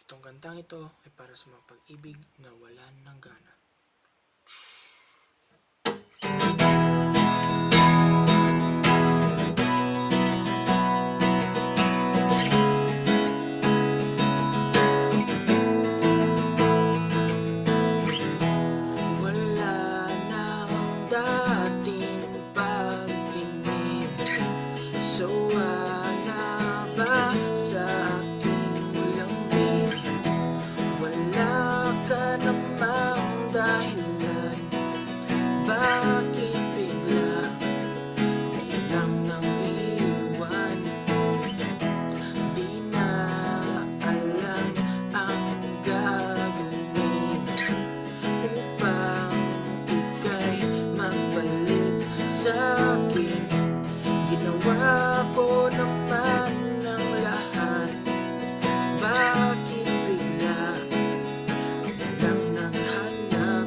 Itong kantang ito ay para sa mga pag-ibig na walan ng gana. Wala nang dating pagtingin, sawa na ba sa aking lambing? Wala ka namang dahilan, bakit bigla lang nang iwan? Di na alam ang gagawin upang ika'y magbalik sa'kin. Ginawa ko naman ang lahat, bakit bigla lang naghanap?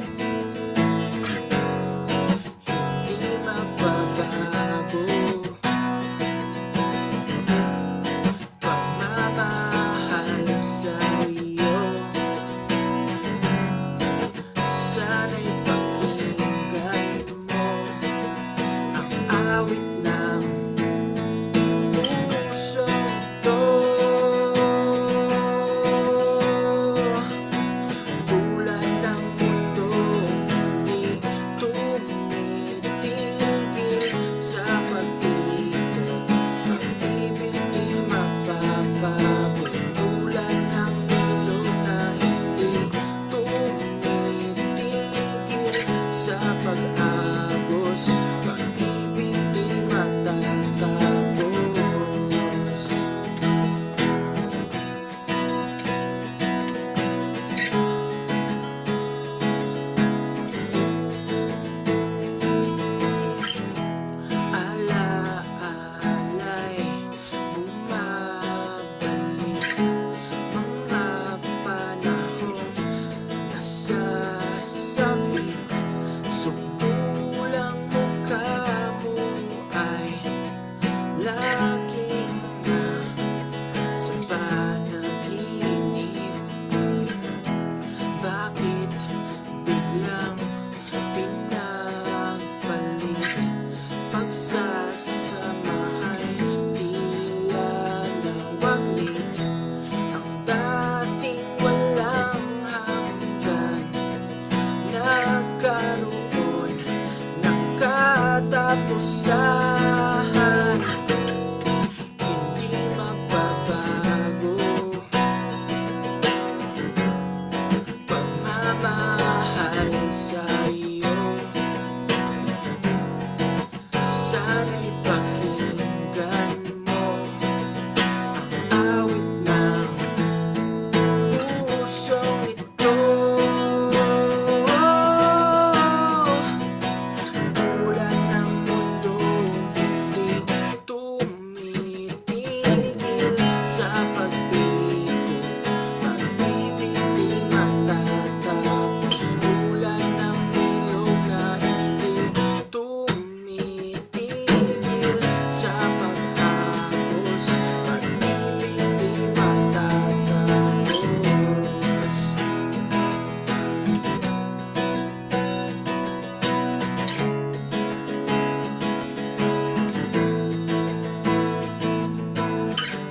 Hindi magbabago pagmamahal sa'yo. Sana'y pakinggan mo ang awit ng pusong to. Bulan ng mundo, hindi tumitigil sa pag-ibig. Pag-ibig di mapapago. Bulan ng ilog na hindi tumitigil sa pag-agos. Pag-ibig di matatapos. Alaala'y bumabalik, mga panahong nasasabi. Sukdulang mukha mo ay laging nasa panaginip. Bakit biglang pinagpalit? Pagsasamahay tila nawaglit, ang dating walang hanggan nagkaroon ng katapusan. Hindi magbabago pagmamahal sa'yo. Sana'y pakinggan mo ang awit ng pusong ito. Bulan ng mundo, hindi tumitigil sa pag-ibig. Pag-ibig di matatapos. Bulan ng ilog na hindi tumitigil sa pag-agos. Pag-ibig di matatapos.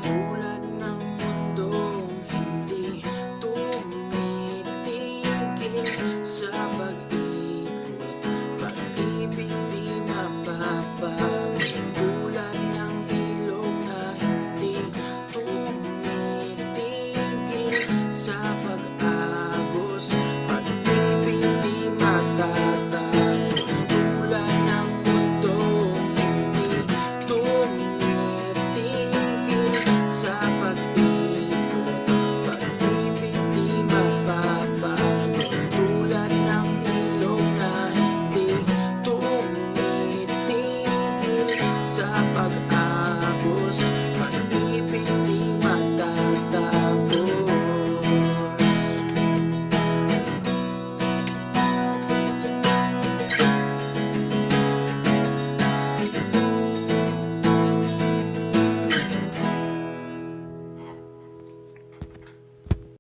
Bulan ng mundong hindi tumitigil sa pag-ikot. Pag-ibig di mapapago. Bulan ng ilog na hindi tumitigil sa pag